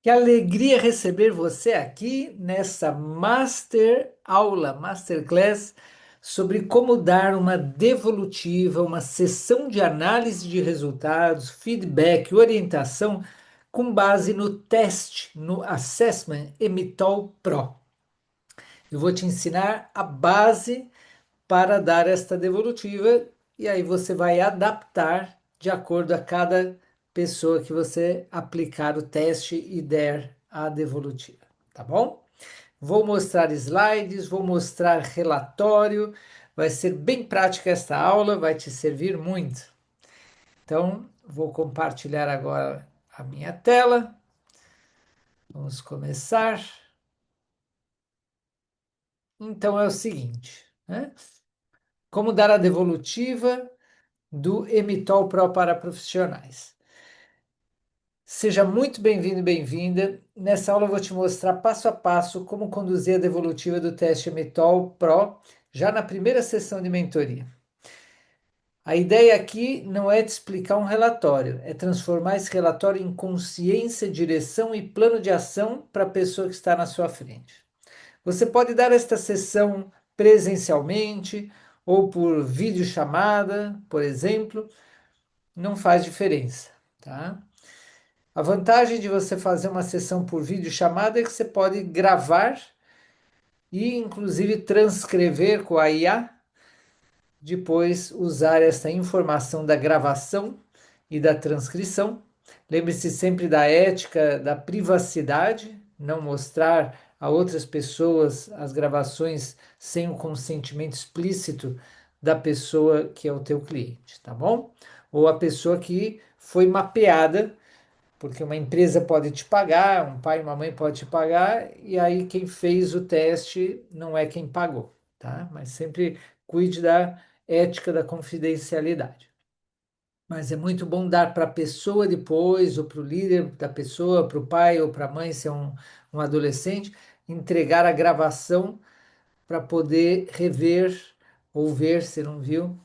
Que alegria receber você aqui nessa masterclass sobre como dar uma devolutiva, uma sessão de análise de resultados, feedback, orientação com base no teste, no Assessment Emitol Pro. Eu vou te ensinar a base para dar esta devolutiva e aí você vai adaptar de acordo a cada pessoa que você aplicar o teste e der a devolutiva, tá bom? Vou mostrar slides, vou mostrar relatório, vai ser bem prática esta aula, vai te servir muito. Então, vou compartilhar agora a minha tela. Vamos começar. Então é o seguinte, né? Como dar a devolutiva do Emitol Pro para profissionais. Seja muito bem-vindo e bem-vinda. Nessa aula eu vou te mostrar passo a passo como conduzir a devolutiva do teste Emitol Pro já na primeira sessão de mentoria. A ideia aqui não é te explicar um relatório, é transformar esse relatório em consciência, direção e plano de ação para a pessoa que está na sua frente. Você pode dar esta sessão presencialmente ou por videochamada, por exemplo, não faz diferença, tá? A vantagem de você fazer uma sessão por videochamada é que você pode gravar e, inclusive, transcrever com a IA, depois usar essa informação da gravação e da transcrição. Lembre-se sempre da ética, da privacidade, não mostrar a outras pessoas as gravações sem o consentimento explícito da pessoa que é o teu cliente, tá bom? Ou a pessoa que foi mapeada porque uma empresa pode te pagar, um pai e uma mãe pode te pagar, e aí quem fez o teste não é quem pagou, tá? Mas sempre cuide da ética da confidencialidade. Mas é muito bom dar para a pessoa depois, ou para o líder da pessoa, para o pai ou para a mãe, se é um adolescente, entregar a gravação para poder rever ou ver se não viu.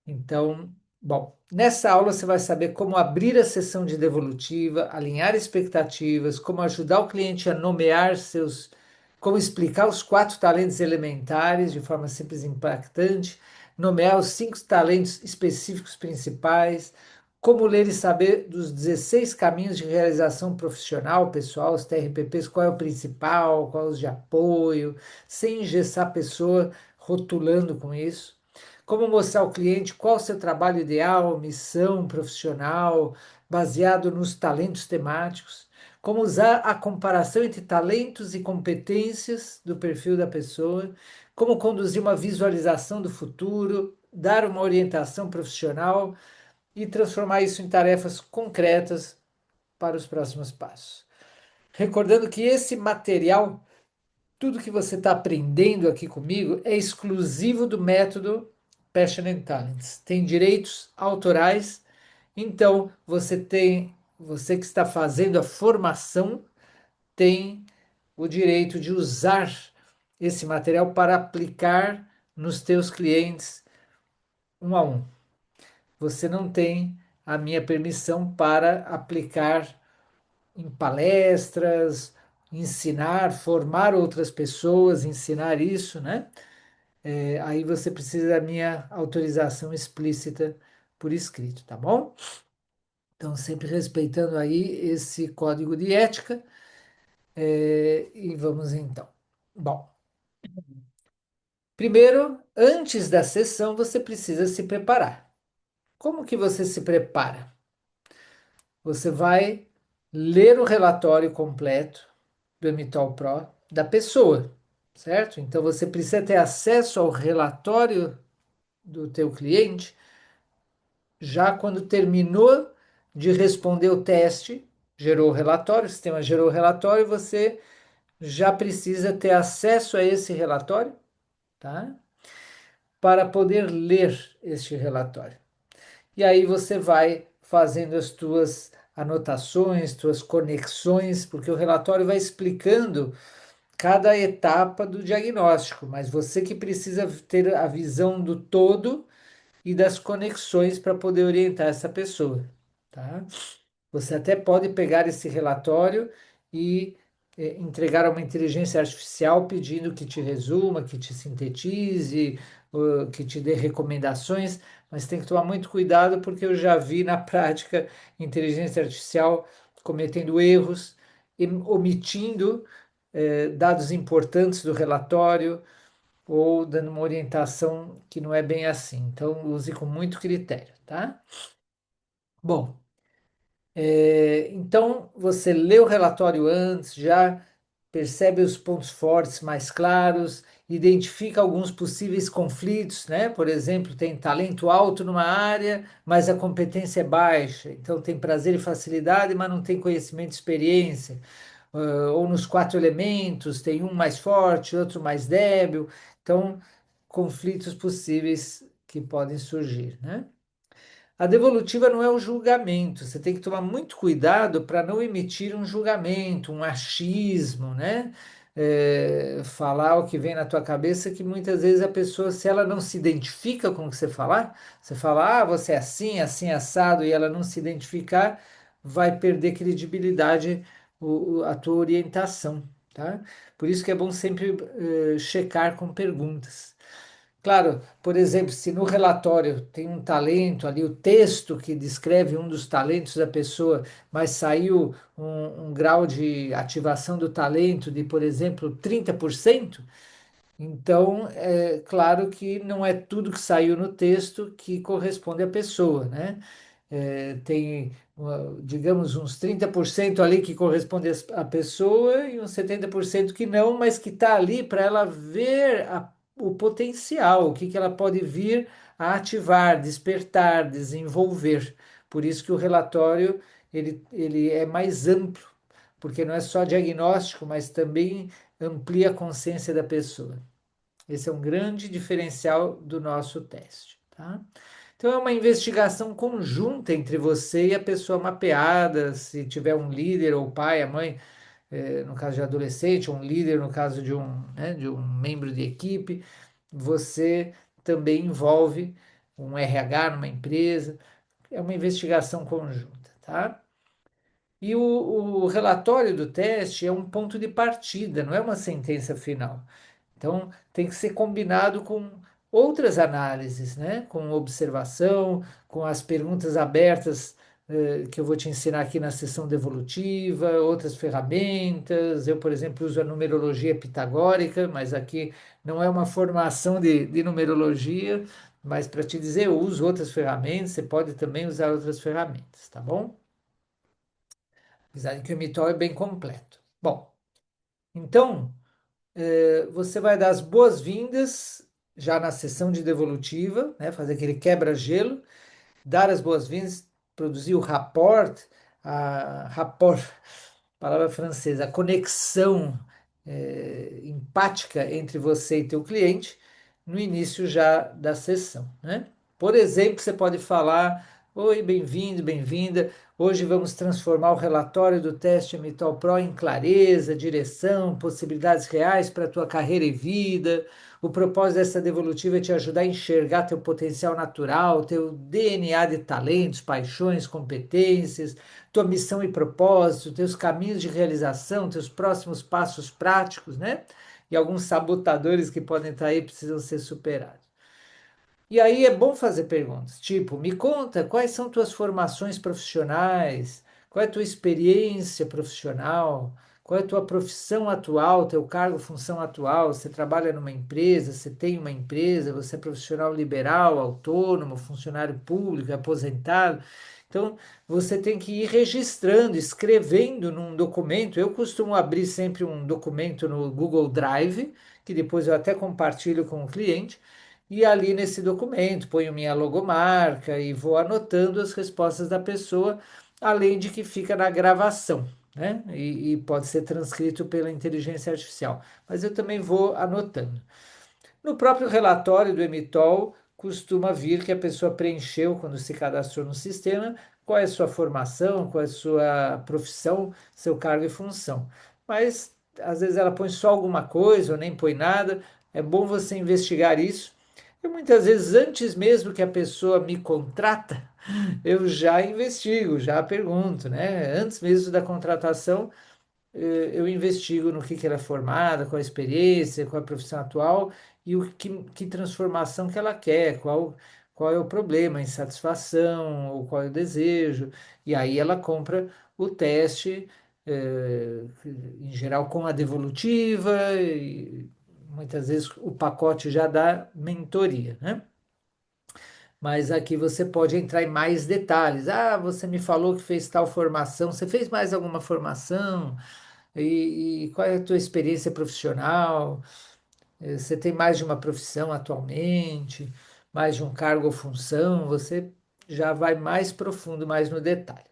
Então, bom, nessa aula você vai saber como abrir a sessão de devolutiva, alinhar expectativas, como ajudar o cliente a nomear seus, como explicar os 4 talentos elementares de forma simples e impactante, nomear os 5 talentos específicos principais, como ler e saber dos 16 caminhos de realização profissional, pessoal, os TRPPs, qual é o principal, qual é os de apoio, sem engessar a pessoa rotulando com isso. Como mostrar ao cliente qual o seu trabalho ideal, missão profissional, baseado nos talentos temáticos. Como usar a comparação entre talentos e competências do perfil da pessoa. Como conduzir uma visualização do futuro, dar uma orientação profissional e transformar isso em tarefas concretas para os próximos passos. Recordando que esse material, tudo que você está aprendendo aqui comigo é exclusivo do método Passion and Talents. Tem direitos autorais, então você que está fazendo a formação tem o direito de usar esse material para aplicar nos teus clientes um a um. Você não tem a minha permissão para aplicar em palestras, ensinar, formar outras pessoas, ensinar isso, né? Aí você precisa da minha autorização explícita por escrito, tá bom? Então, sempre respeitando aí esse código de ética. E vamos então. Bom, primeiro, antes da sessão, você precisa se preparar. Como que você se prepara? Você vai ler o relatório completo do Emitol Pro da pessoa, certo? Então, você precisa ter acesso ao relatório do teu cliente já quando terminou de responder o teste, gerou o relatório, o sistema gerou o relatório, você já precisa ter acesso a esse relatório, tá? Para poder ler este relatório. E aí você vai fazendo as tuas anotações, tuas conexões, porque o relatório vai explicando cada etapa do diagnóstico, mas você que precisa ter a visão do todo e das conexões para poder orientar essa pessoa, tá? Você até pode pegar esse relatório e entregar a uma inteligência artificial pedindo que te resuma, que te sintetize, que te dê recomendações, mas tem que tomar muito cuidado porque eu já vi na prática inteligência artificial cometendo erros, omitindo dados importantes do relatório ou dando uma orientação que não é bem assim. Então, use com muito critério, tá? Bom, então, você lê o relatório antes, já percebe os pontos fortes mais claros, identifica alguns possíveis conflitos, né? Por exemplo, tem talento alto numa área, mas a competência é baixa. Então, tem prazer e facilidade, mas não tem conhecimento e experiência. Ou nos quatro elementos, tem um mais forte, outro mais débil. Então, conflitos possíveis que podem surgir, né? A devolutiva não é o julgamento. Você tem que tomar muito cuidado para não emitir um julgamento, um achismo, né? Falar o que vem na tua cabeça, que muitas vezes a pessoa, se ela não se identifica com o que você fala, ah, você é assim, assim, assado, e ela não se identificar, vai perder credibilidade a tua orientação, tá? Por isso que é bom sempre checar com perguntas. Claro, por exemplo, se no relatório tem um talento ali, o texto que descreve um dos talentos da pessoa, mas saiu um grau de ativação do talento de, por exemplo, 30%. Então, é claro que não é tudo que saiu no texto que corresponde à pessoa, né? Tem, digamos, uns 30% ali que corresponde à pessoa e uns 70% que não, mas que está ali para ela ver o potencial, o que, que ela pode vir a ativar, despertar, desenvolver. Por isso que o relatório ele é mais amplo, porque não é só diagnóstico, mas também amplia a consciência da pessoa. Esse é um grande diferencial do nosso teste, tá? Então é uma investigação conjunta entre você e a pessoa mapeada, se tiver um líder ou pai, a mãe, no caso de adolescente, um líder no caso de né, de um membro de equipe, você também envolve um RH numa empresa, é uma investigação conjunta, tá? E o relatório do teste é um ponto de partida, não é uma sentença final. Então, tem que ser combinado com outras análises, né? Com observação, com as perguntas abertas, que eu vou te ensinar aqui na sessão devolutiva, outras ferramentas. Eu, por exemplo, uso a numerologia pitagórica, mas aqui não é uma formação de numerologia, mas para te dizer, eu uso outras ferramentas, você pode também usar outras ferramentas, tá bom? Apesar de que o Mitol é bem completo. Bom, então. Você vai dar as boas-vindas já na sessão de devolutiva, né? Fazer aquele quebra-gelo, dar as boas-vindas, produzir o rapport, rapport, palavra francesa, a conexão empática entre você e teu cliente no início já da sessão, né? Por exemplo, você pode falar: Oi, bem-vindo, bem-vinda. Hoje vamos transformar o relatório do teste Mitol Pro em clareza, direção, possibilidades reais para a tua carreira e vida. O propósito dessa devolutiva é te ajudar a enxergar teu potencial natural, teu DNA de talentos, paixões, competências, tua missão e propósito, teus caminhos de realização, teus próximos passos práticos, né? E alguns sabotadores que podem estar aí precisam ser superados. E aí é bom fazer perguntas, tipo, me conta quais são tuas formações profissionais, qual é a tua experiência profissional, qual é a tua profissão atual, teu cargo, função atual, você trabalha numa empresa, você tem uma empresa, você é profissional liberal, autônomo, funcionário público, aposentado. Então, você tem que ir registrando, escrevendo num documento. Eu costumo abrir sempre um documento no Google Drive, que depois eu até compartilho com o cliente e ali nesse documento ponho minha logomarca e vou anotando as respostas da pessoa, além de que fica na gravação, né? E pode ser transcrito pela inteligência artificial. Mas eu também vou anotando. No próprio relatório do Emitol, costuma vir que a pessoa preencheu quando se cadastrou no sistema, qual é a sua formação, qual é a sua profissão, seu cargo e função. Mas às vezes ela põe só alguma coisa ou nem põe nada. É bom você investigar isso. E muitas vezes, antes mesmo que a pessoa me contrata, eu já investigo, já pergunto, né? Antes mesmo da contratação, eu investigo no que ela é formada, qual a experiência, qual a profissão atual e que transformação que ela quer, qual é o problema, a insatisfação, ou qual é o desejo. E aí ela compra o teste, em geral com a devolutiva, e muitas vezes o pacote já dá mentoria, né? Mas aqui você pode entrar em mais detalhes. Ah, você me falou que fez tal formação. Você fez mais alguma formação? E qual é a tua experiência profissional? Você tem mais de uma profissão atualmente? Mais de um cargo ou função? Você já vai mais profundo, mais no detalhe.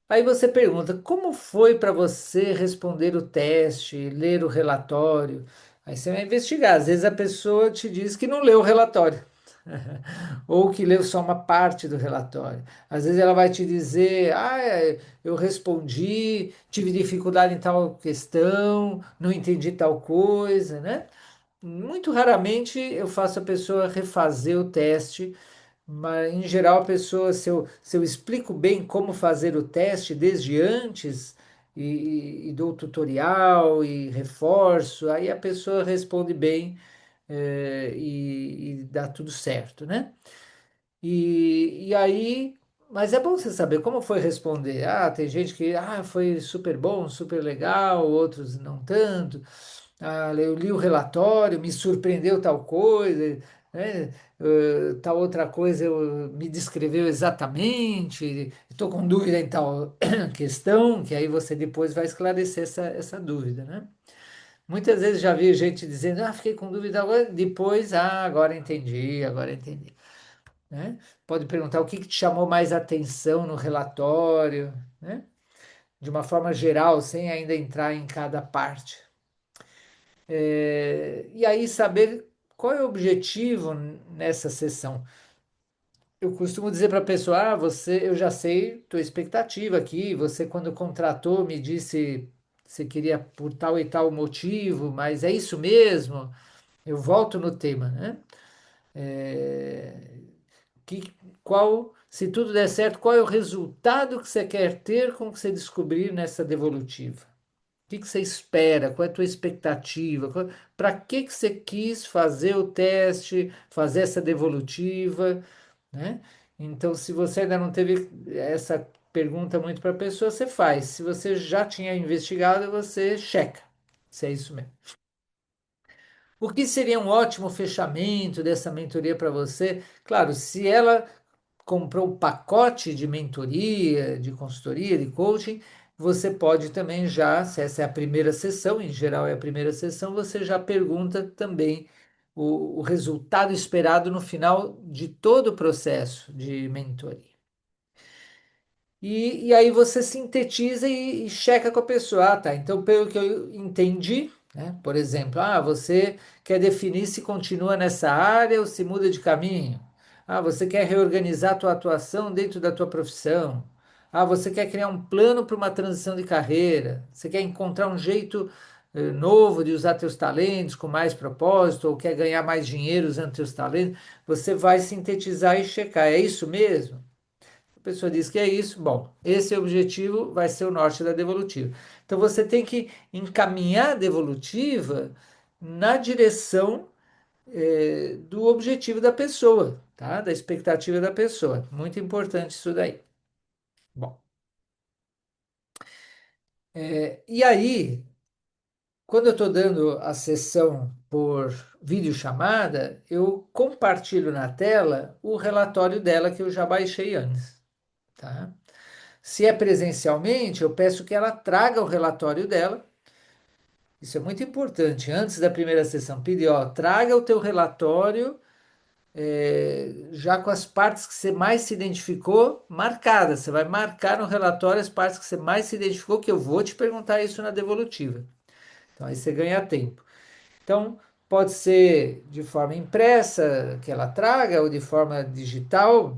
Aí você pergunta, como foi para você responder o teste, ler o relatório? Aí você vai investigar. Às vezes a pessoa te diz que não leu o relatório, ou que leu só uma parte do relatório. Às vezes ela vai te dizer, eu respondi, tive dificuldade em tal questão, não entendi tal coisa, né? Muito raramente eu faço a pessoa refazer o teste, mas, em geral, a pessoa, se eu explico bem como fazer o teste desde antes e dou tutorial e reforço, aí a pessoa responde bem, e dá tudo certo, né? E aí, mas é bom você saber como foi responder. Ah, tem gente que foi super bom, super legal, outros não tanto. Ah, eu li o relatório, me surpreendeu tal coisa, né? Tal outra coisa me descreveu exatamente. Estou com dúvida em tal questão, que aí você depois vai esclarecer essa dúvida, né? Muitas vezes já vi gente dizendo, fiquei com dúvida agora, depois, agora entendi, agora entendi, né? Pode perguntar o que te chamou mais atenção no relatório, né? De uma forma geral, sem ainda entrar em cada parte. E aí saber qual é o objetivo nessa sessão. Eu costumo dizer para a pessoa, eu já sei tua expectativa aqui, você quando contratou me disse que você queria por tal e tal motivo, mas é isso mesmo? Eu volto no tema, né? É, que, se tudo der certo, qual é o resultado que você quer ter com o que você descobrir nessa devolutiva? O que você espera? Qual é a tua expectativa? Para que você quis fazer o teste, fazer essa devolutiva, né? Então, se você ainda não teve essa pergunta muito para a pessoa, você faz. Se você já tinha investigado, você checa se é isso mesmo. O que seria um ótimo fechamento dessa mentoria para você? Claro, se ela comprou um pacote de mentoria, de consultoria, de coaching, você pode também já, se essa é a primeira sessão, em geral é a primeira sessão, você já pergunta também o resultado esperado no final de todo o processo de mentoria. E aí você sintetiza e checa com a pessoa. Tá. Então, pelo que eu entendi, né? Por exemplo, você quer definir se continua nessa área ou se muda de caminho. Você quer reorganizar a tua atuação dentro da tua profissão. Você quer criar um plano para uma transição de carreira. Você quer encontrar um jeito novo de usar teus talentos com mais propósito ou quer ganhar mais dinheiro usando teus talentos. Você vai sintetizar e checar. É isso mesmo? A pessoa diz que é isso, bom, esse objetivo vai ser o norte da devolutiva. Então você tem que encaminhar a devolutiva na direção do objetivo da pessoa, tá? Da expectativa da pessoa. Muito importante isso daí. Bom, e aí, quando eu estou dando a sessão por videochamada, eu compartilho na tela o relatório dela que eu já baixei antes, tá? Se é presencialmente, eu peço que ela traga o relatório dela. Isso é muito importante. Antes da primeira sessão, pedir, traga o teu relatório, já com as partes que você mais se identificou marcadas. Você vai marcar no relatório as partes que você mais se identificou, que eu vou te perguntar isso na devolutiva. Então aí você ganha tempo. Então, pode ser de forma impressa que ela traga ou de forma digital,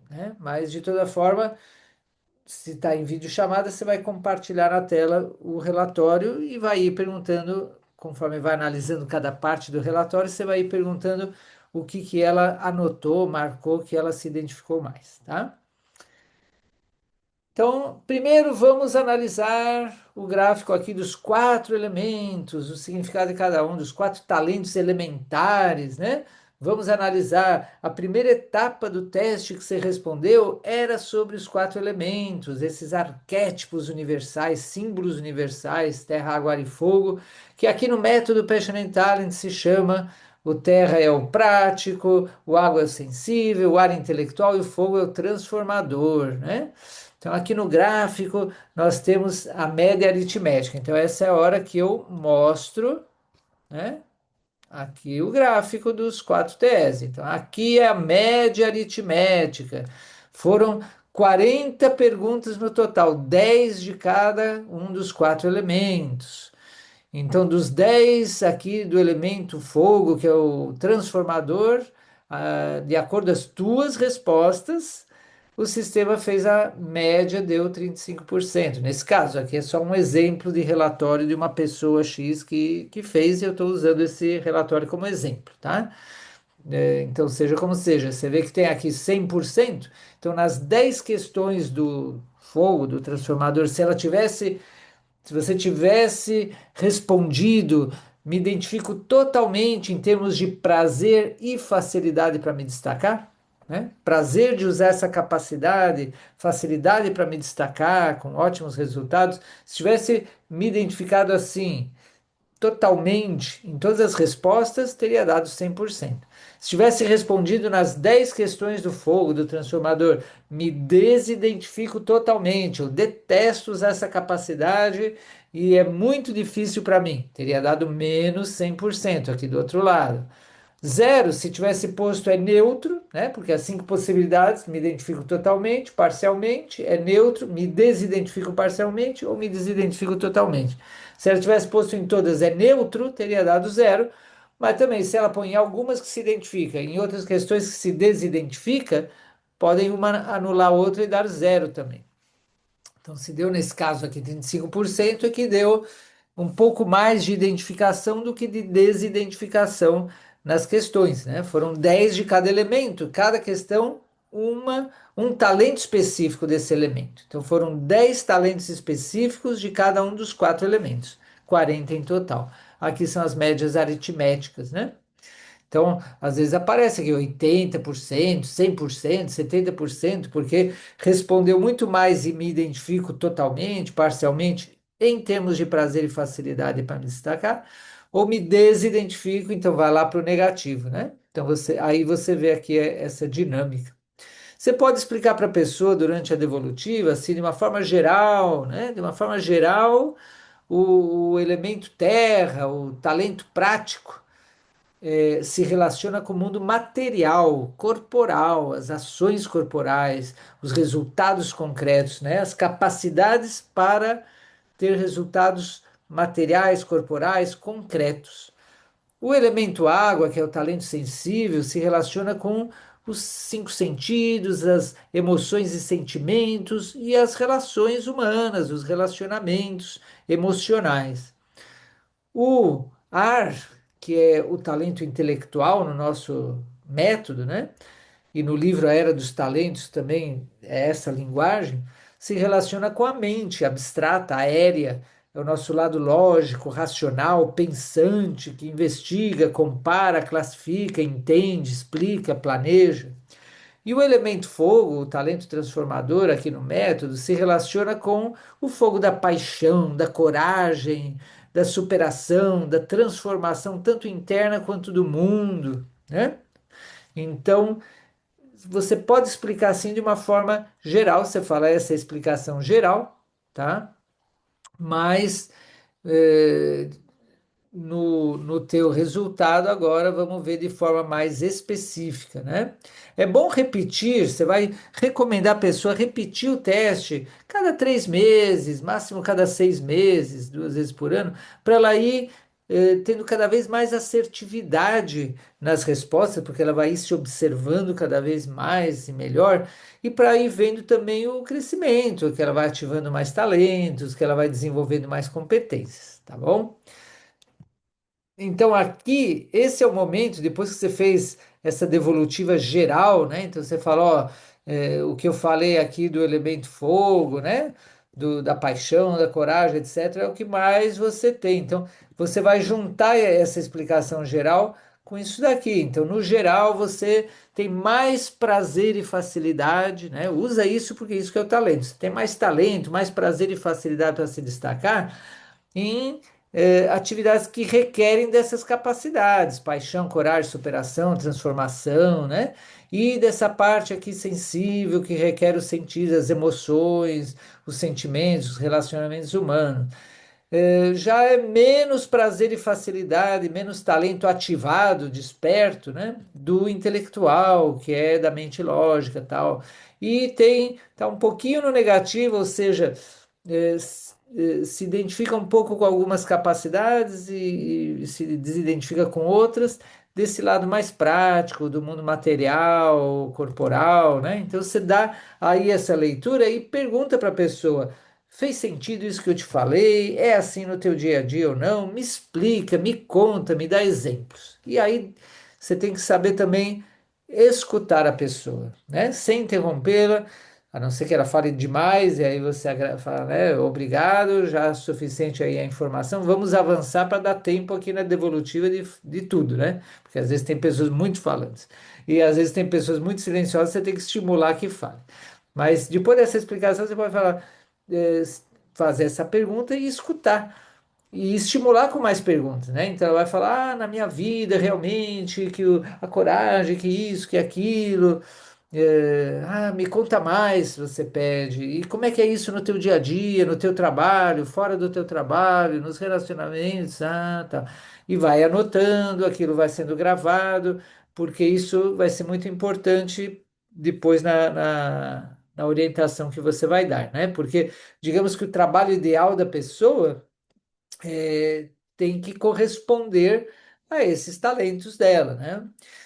né? Mas de toda forma, se está em videochamada, você vai compartilhar na tela o relatório e vai ir perguntando, conforme vai analisando cada parte do relatório, você vai ir perguntando o que ela anotou, marcou, que ela se identificou mais, tá? Então, primeiro vamos analisar o gráfico aqui dos quatro elementos, o significado de cada um, dos quatro talentos elementares, né? Vamos analisar a primeira etapa do teste que você respondeu era sobre os quatro elementos, esses arquétipos universais, símbolos universais, terra, água, ar e fogo, que aqui no método Passion Talent se chama o terra é o prático, o água é o sensível, o ar é intelectual e o fogo é o transformador, né? Então, aqui no gráfico, nós temos a média aritmética. Então, essa é a hora que eu mostro, né? Aqui o gráfico dos quatro TS. Então, aqui é a média aritmética. Foram 40 perguntas no total, 10 de cada um dos quatro elementos. Então, dos 10 aqui do elemento fogo, que é o transformador, de acordo com as tuas respostas, o sistema fez a média, deu 35%. Nesse caso, aqui é só um exemplo de relatório de uma pessoa X que fez, e eu estou usando esse relatório como exemplo, tá? Então, seja como seja, você vê que tem aqui 100%. Então, nas 10 questões do fogo, do transformador, se você tivesse respondido, me identifico totalmente em termos de prazer e facilidade para me destacar, né? Prazer de usar essa capacidade, facilidade para me destacar, com ótimos resultados. Se tivesse me identificado assim, totalmente em todas as respostas, teria dado 100%. Se tivesse respondido nas 10 questões do fogo, do transformador, me desidentifico totalmente, eu detesto usar essa capacidade e é muito difícil para mim, teria dado menos 100% aqui do outro lado. Zero, se tivesse posto é neutro, né? Porque as cinco possibilidades, me identifico totalmente, parcialmente, é neutro, me desidentifico parcialmente ou me desidentifico totalmente. Se ela tivesse posto em todas é neutro, teria dado zero, mas também se ela põe em algumas que se identifica, em outras questões que se desidentifica, podem uma anular a outra e dar zero também. Então, se deu nesse caso aqui 35%, é que deu um pouco mais de identificação do que de desidentificação nas questões, né? Foram 10 de cada elemento, cada questão um talento específico desse elemento. Então foram 10 talentos específicos de cada um dos quatro elementos, 40 em total. Aqui são as médias aritméticas, né? Então, às vezes aparece aqui 80%, 100%, 70%, porque respondeu muito mais e me identifico totalmente, parcialmente, em termos de prazer e facilidade para me destacar, ou me desidentifico, então vai lá para o negativo, né? Então, aí você vê aqui essa dinâmica. Você pode explicar para a pessoa durante a devolutiva, assim, de uma forma geral, né? De uma forma geral, o elemento terra, o talento prático se relaciona com o mundo material, corporal, as ações corporais, os resultados concretos, né? As capacidades para ter resultados materiais, corporais, concretos. O elemento água, que é o talento sensível, se relaciona com os cinco sentidos, as emoções e sentimentos e as relações humanas, os relacionamentos emocionais. O ar, que é o talento intelectual no nosso método, né? E no livro A Era dos Talentos também é essa linguagem, se relaciona com a mente abstrata, aérea, é o nosso lado lógico, racional, pensante, que investiga, compara, classifica, entende, explica, planeja. E o elemento fogo, o talento transformador aqui no método, se relaciona com o fogo da paixão, da coragem, da superação, da transformação, tanto interna quanto do mundo, né? Então, você pode explicar assim de uma forma geral, você fala essa é a explicação geral, tá? Mas eh, no teu resultado, agora vamos ver de forma mais específica, né? É bom repetir, você vai recomendar a pessoa repetir o teste cada 3 meses, máximo cada 6 meses, 2 vezes por ano, para ela ir tendo cada vez mais assertividade nas respostas, porque ela vai ir se observando cada vez mais e melhor, e para ir vendo também o crescimento, que ela vai ativando mais talentos, que ela vai desenvolvendo mais competências, tá bom? Então, aqui, esse é o momento, depois que você fez essa devolutiva geral, né? Então, você fala, ó, o que eu falei aqui do elemento fogo, né? Da paixão, da coragem, etc., é o que mais você tem. Então, você vai juntar essa explicação geral com isso daqui. Então, no geral, você tem mais prazer e facilidade, né? Usa isso porque isso que é o talento. Você tem mais talento, mais prazer e facilidade para se destacar em atividades que requerem dessas capacidades, paixão, coragem, superação, transformação, né? E dessa parte aqui sensível que requer os sentidos, as emoções, os sentimentos, os relacionamentos humanos. Já é menos prazer e facilidade, menos talento ativado, desperto, né? Do intelectual, que é da mente lógica, tal. E tá um pouquinho no negativo, ou seja, se identifica um pouco com algumas capacidades e se desidentifica com outras, desse lado mais prático, do mundo material, corporal, né? Então você dá aí essa leitura e pergunta para a pessoa: fez sentido isso que eu te falei? É assim no teu dia a dia ou não? Me explica, me conta, me dá exemplos. E aí você tem que saber também escutar a pessoa, né? Sem interrompê-la, a não ser que ela fale demais, e aí você fala, né? Obrigado, já é suficiente aí a informação. Vamos avançar para dar tempo aqui na devolutiva de tudo, né? Porque às vezes tem pessoas muito falantes. E às vezes tem pessoas muito silenciosas, você tem que estimular que fale. Mas depois dessa explicação, você pode falar, eh, fazer essa pergunta e escutar e estimular com mais perguntas, né? Então ela vai falar, na minha vida realmente, a coragem, que isso, que aquilo. Me conta mais, você pede. E como é que é isso no teu dia a dia, no teu trabalho, fora do teu trabalho, nos relacionamentos, tá. E vai anotando, aquilo vai sendo gravado, porque isso vai ser muito importante depois na orientação que você vai dar, né? Porque digamos que o trabalho ideal da pessoa é, tem que corresponder a esses talentos dela, né?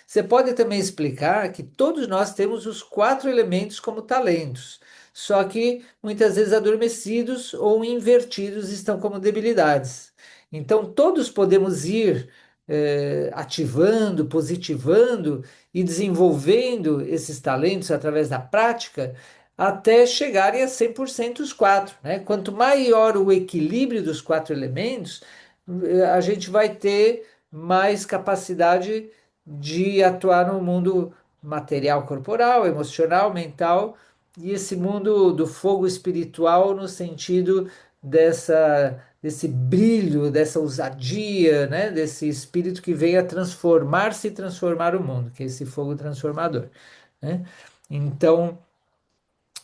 Você pode também explicar que todos nós temos os quatro elementos como talentos, só que muitas vezes adormecidos ou invertidos estão como debilidades. Então, todos podemos ir ativando, positivando e desenvolvendo esses talentos através da prática até chegarem a 100% os quatro, né? Quanto maior o equilíbrio dos quatro elementos, a gente vai ter mais capacidade de atuar no mundo material corporal, emocional, mental, e esse mundo do fogo espiritual no sentido desse brilho, dessa ousadia, né? Desse espírito que vem a transformar-se e transformar o mundo, que é esse fogo transformador, né? Então,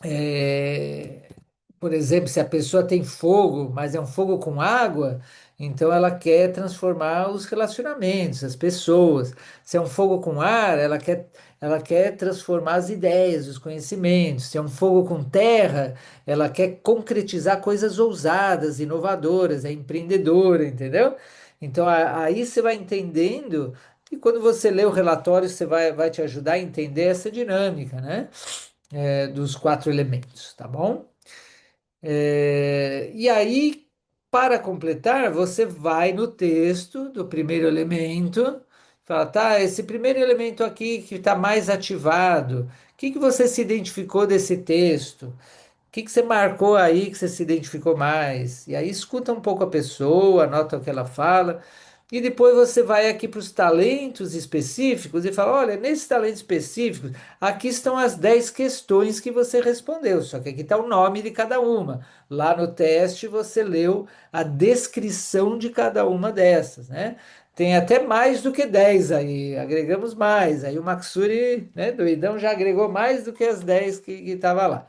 é, por exemplo, se a pessoa tem fogo, mas é um fogo com água, então ela quer transformar os relacionamentos, as pessoas. Se é um fogo com ar, ela quer transformar as ideias, os conhecimentos. Se é um fogo com terra, ela quer concretizar coisas ousadas, inovadoras, é empreendedora, entendeu? Então aí você vai entendendo, e quando você lê o relatório, você vai te ajudar a entender essa dinâmica, né? Dos quatro elementos, tá bom? E aí, para completar, você vai no texto do primeiro elemento, fala, tá, esse primeiro elemento aqui que está mais ativado, o que que você se identificou desse texto? O que você marcou aí que você se identificou mais? E aí escuta um pouco a pessoa, anota o que ela fala, e depois você vai aqui para os talentos específicos e fala: olha, nesses talentos específicos, aqui estão as 10 questões que você respondeu, só que aqui está o nome de cada uma. Lá no teste você leu a descrição de cada uma dessas, né? Tem até mais do que 10 aí, agregamos mais. Aí o Maxuri, né, doidão, já agregou mais do que as 10 que estava lá.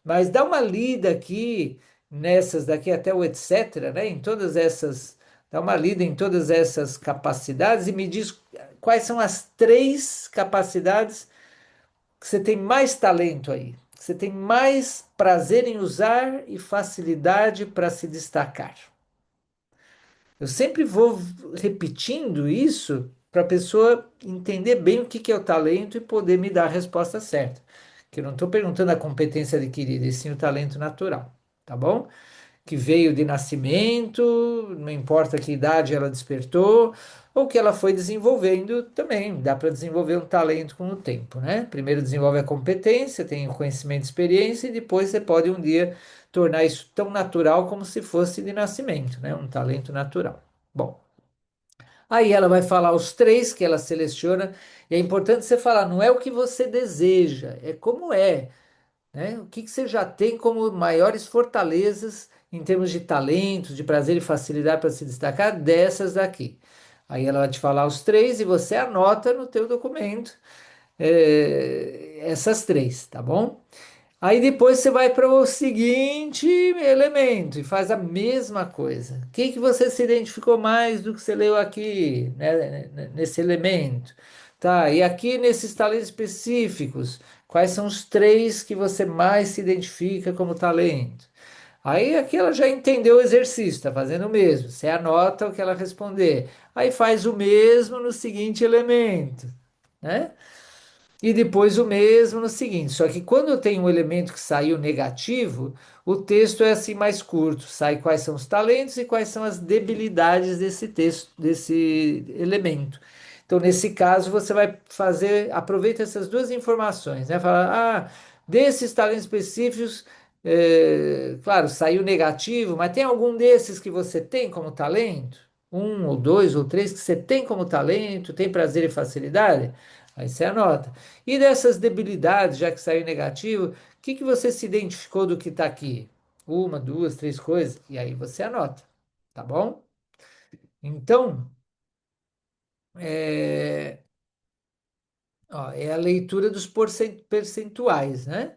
Mas dá uma lida aqui nessas daqui até o etc, né? Em todas essas, dá uma lida em todas essas capacidades e me diz quais são as três capacidades que você tem mais talento aí, que você tem mais prazer em usar e facilidade para se destacar. Eu sempre vou repetindo isso para a pessoa entender bem o que que é o talento e poder me dar a resposta certa. Que eu não estou perguntando a competência adquirida, e sim o talento natural, tá bom? que veio de nascimento, não importa que idade ela despertou, ou que ela foi desenvolvendo também. Dá para desenvolver um talento com o tempo, né? Primeiro desenvolve a competência, tem o conhecimento e experiência, e depois você pode um dia tornar isso tão natural como se fosse de nascimento, né? Um talento natural. Bom, aí ela vai falar os três que ela seleciona, e é importante você falar, não é o que você deseja, é como é, né? O que que você já tem como maiores fortalezas em termos de talentos, de prazer e facilidade para se destacar dessas daqui. Aí ela vai te falar os três e você anota no teu documento essas três, tá bom? Aí depois você vai para o seguinte elemento e faz a mesma coisa. O que que você se identificou mais do que você leu aqui, né, nesse elemento? Tá, e aqui nesses talentos específicos, quais são os três que você mais se identifica como talento? Aí aqui ela já entendeu o exercício, está fazendo o mesmo. Você anota o que ela responder. Aí faz o mesmo no seguinte elemento, né? E depois o mesmo no seguinte. Só que quando eu tenho um elemento que saiu negativo, o texto é assim mais curto. Sai quais são os talentos e quais são as debilidades desse texto, desse elemento. Então, nesse caso, você vai fazer, aproveita essas duas informações, né? Fala, desses talentos específicos, claro, saiu negativo, mas tem algum desses que você tem como talento? Um ou dois ou três que você tem como talento, tem prazer e facilidade? Aí você anota. E dessas debilidades, já que saiu negativo, o que que você se identificou do que está aqui? Uma, duas, três coisas, e aí você anota, tá bom? Então, é, ó, é a leitura dos percentuais, né?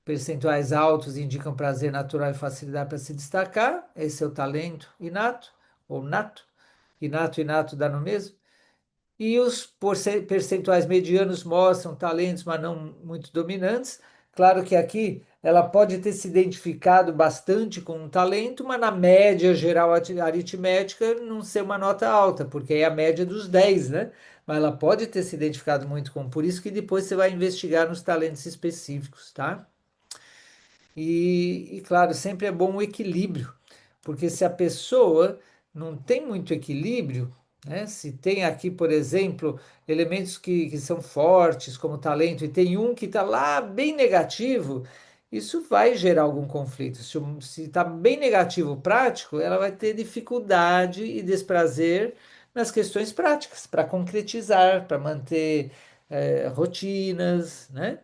Percentuais altos indicam prazer natural e facilidade para se destacar, esse é o talento inato, ou nato, inato, inato dá no mesmo. E os percentuais medianos mostram talentos, mas não muito dominantes. Claro que aqui ela pode ter se identificado bastante com um talento, mas na média geral aritmética não ser uma nota alta, porque é a média dos 10, né? Mas ela pode ter se identificado muito com. Por isso que depois você vai investigar nos talentos específicos, tá? Claro, sempre é bom o equilíbrio, porque se a pessoa não tem muito equilíbrio, né? Se tem aqui, por exemplo, elementos que são fortes, como talento, e tem um que está lá bem negativo, isso vai gerar algum conflito. Se está bem negativo prático, ela vai ter dificuldade e desprazer nas questões práticas, para concretizar, para manter rotinas, né?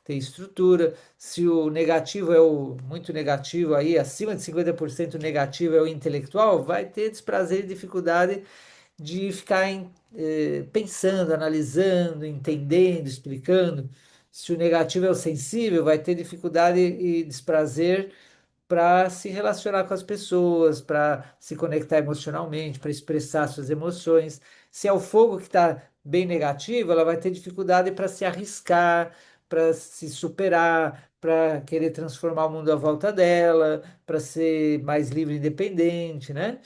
Ter estrutura. Se o negativo é o muito negativo aí, acima de 50% negativo é o intelectual, vai ter desprazer e dificuldade de ficar pensando, analisando, entendendo, explicando. Se o negativo é o sensível, vai ter dificuldade e desprazer para se relacionar com as pessoas, para se conectar emocionalmente, para expressar suas emoções. Se é o fogo que está bem negativo, ela vai ter dificuldade para se arriscar, para se superar, para querer transformar o mundo à volta dela, para ser mais livre e independente, né?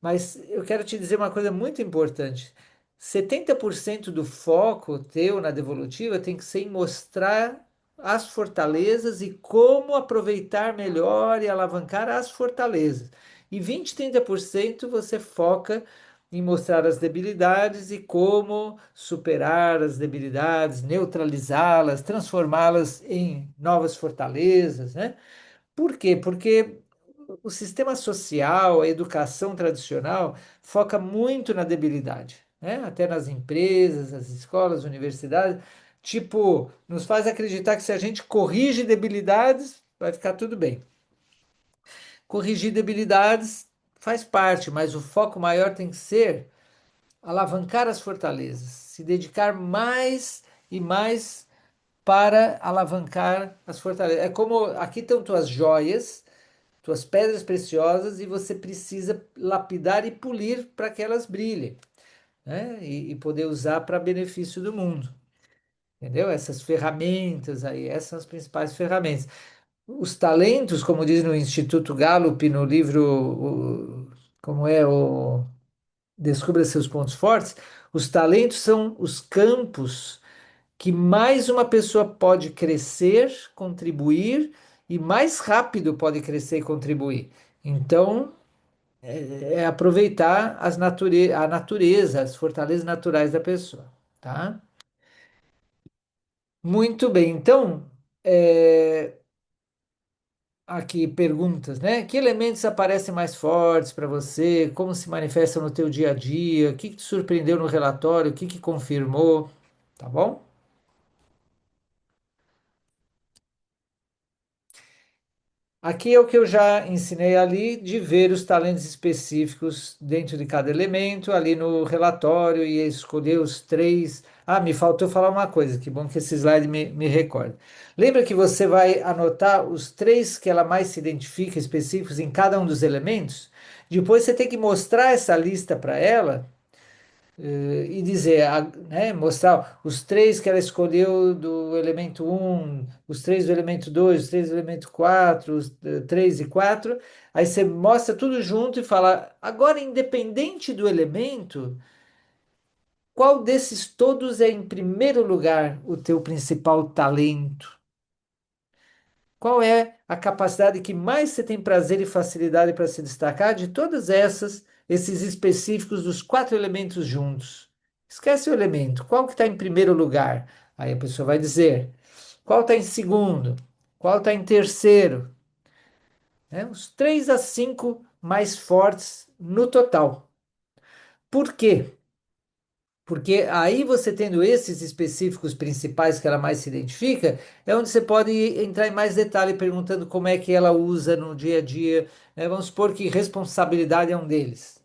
Mas eu quero te dizer uma coisa muito importante. 70% do foco teu na devolutiva tem que ser em mostrar as fortalezas e como aproveitar melhor e alavancar as fortalezas. E 20, 30% você foca em mostrar as debilidades e como superar as debilidades, neutralizá-las, transformá-las em novas fortalezas, né? Por quê? Porque o sistema social, a educação tradicional, foca muito na debilidade, né? Até nas empresas, nas escolas, universidades. Tipo, nos faz acreditar que se a gente corrige debilidades, vai ficar tudo bem. Corrigir debilidades faz parte, mas o foco maior tem que ser alavancar as fortalezas, se dedicar mais e mais para alavancar as fortalezas. É como aqui estão tuas joias, tuas pedras preciosas, e você precisa lapidar e polir para que elas brilhem, né? E poder usar para benefício do mundo. Entendeu? Essas ferramentas aí, essas são as principais ferramentas. Os talentos, como diz no Instituto Gallup, no livro, como é o Descubra Seus Pontos Fortes, os talentos são os campos que mais uma pessoa pode crescer, contribuir e mais rápido pode crescer e contribuir. Então, é aproveitar a natureza, as fortalezas naturais da pessoa, tá? Muito bem. Então, aqui perguntas, né? Que elementos aparecem mais fortes para você? Como se manifestam no teu dia a dia? O que que te surpreendeu no relatório? O que que confirmou? Tá bom? Aqui é o que eu já ensinei ali de ver os talentos específicos dentro de cada elemento, ali no relatório, e escolher os três. Ah, me faltou falar uma coisa, que bom que esse slide me recorda. Lembra que você vai anotar os três que ela mais se identifica específicos em cada um dos elementos? Depois você tem que mostrar essa lista para ela e dizer, né, mostrar os três que ela escolheu do elemento um, os três do elemento 2, os três do elemento 4, os 3 e 4. Aí você mostra tudo junto e fala, agora, independente do elemento, qual desses todos é, em primeiro lugar, o teu principal talento? Qual é a capacidade que mais você tem prazer e facilidade para se destacar de todas esses específicos dos quatro elementos juntos? Esquece o elemento. Qual que está em primeiro lugar? Aí a pessoa vai dizer. Qual está em segundo? Qual está em terceiro? Né? Os 3 a 5 mais fortes no total. Por quê? Porque aí você tendo esses específicos principais que ela mais se identifica, é onde você pode entrar em mais detalhe perguntando como é que ela usa no dia a dia, né? Vamos supor que responsabilidade é um deles.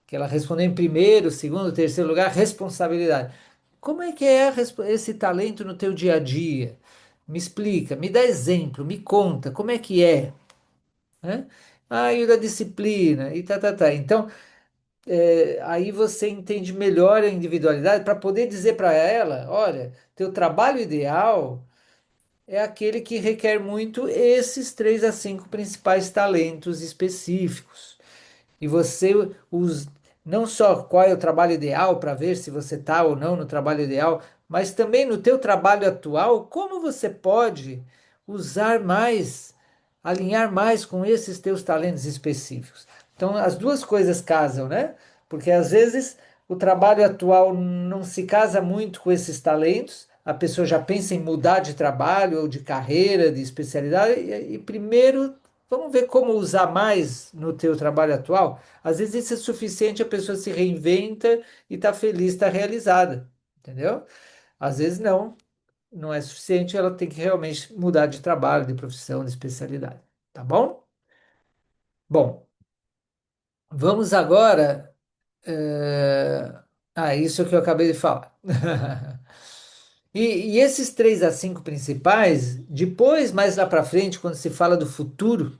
Que ela respondeu em primeiro, segundo, terceiro lugar, responsabilidade. Como é que é esse talento no teu dia a dia? Me explica, me dá exemplo, me conta, como é que é? Né? Ah, e o da disciplina, e tá, tá, tá. Então, aí você entende melhor a individualidade para poder dizer para ela, olha, teu trabalho ideal é aquele que requer muito esses 3 a 5 principais talentos específicos. E você os não só qual é o trabalho ideal para ver se você está ou não no trabalho ideal, mas também no teu trabalho atual, como você pode usar mais, alinhar mais com esses teus talentos específicos. Então, as duas coisas casam, né? Porque às vezes o trabalho atual não se casa muito com esses talentos, a pessoa já pensa em mudar de trabalho ou de carreira, de especialidade, e primeiro vamos ver como usar mais no teu trabalho atual. Às vezes isso é suficiente, a pessoa se reinventa e está feliz, está realizada, entendeu? Às vezes não, não é suficiente, ela tem que realmente mudar de trabalho, de profissão, de especialidade, tá bom? Bom, vamos agora. Isso que eu acabei de falar. E esses 3 a 5 principais, depois, mais lá para frente, quando se fala do futuro,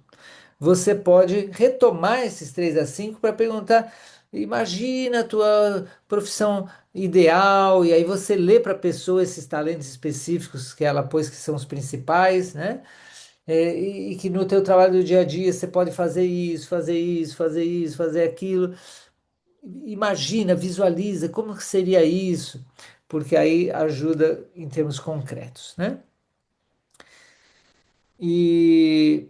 você pode retomar esses 3 a 5 para perguntar: imagina a tua profissão ideal, e aí você lê para a pessoa esses talentos específicos que ela pôs que são os principais, né? E que no teu trabalho do dia a dia você pode fazer isso, fazer isso, fazer isso, fazer aquilo. Imagina, visualiza como que seria isso, porque aí ajuda em termos concretos, né? E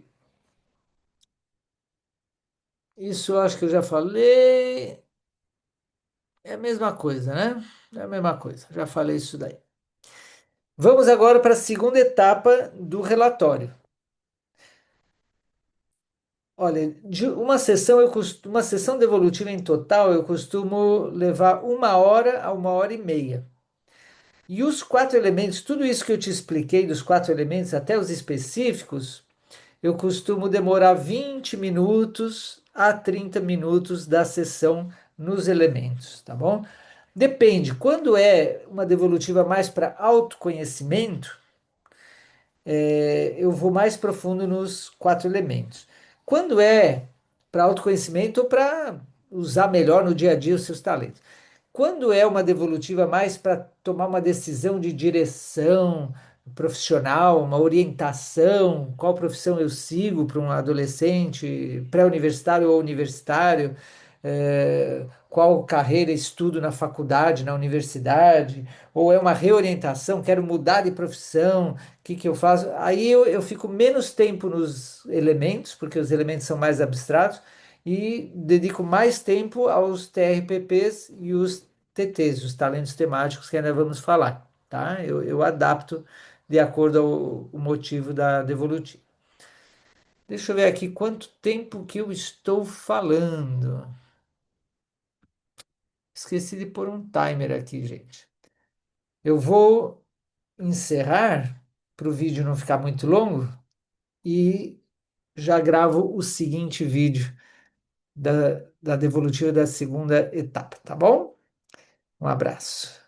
isso eu acho que eu já falei. É a mesma coisa, né? É a mesma coisa. Já falei isso daí. Vamos agora para a segunda etapa do relatório. Olha, de uma sessão devolutiva em total, eu costumo levar 1 hora a 1 hora e meia. E os quatro elementos, tudo isso que eu te expliquei dos quatro elementos, até os específicos, eu costumo demorar 20 minutos a 30 minutos da sessão nos elementos, tá bom? Depende, quando é uma devolutiva mais para autoconhecimento, eu vou mais profundo nos quatro elementos. Quando é para autoconhecimento ou para usar melhor no dia a dia os seus talentos. Quando é uma devolutiva mais para tomar uma decisão de direção profissional, uma orientação, qual profissão eu sigo para um adolescente pré-universitário ou universitário, qual carreira estudo na faculdade, na universidade, ou é uma reorientação, quero mudar de profissão, o que que eu faço? Aí eu fico menos tempo nos elementos, porque os elementos são mais abstratos, e dedico mais tempo aos TRPPs e os TTs, os talentos temáticos que ainda vamos falar, tá? Eu adapto de acordo ao o motivo da devolutiva. Deixa eu ver aqui quanto tempo que eu estou falando. Esqueci de pôr um timer aqui, gente. Eu vou encerrar para o vídeo não ficar muito longo e já gravo o seguinte vídeo da devolutiva da segunda etapa, tá bom? Um abraço.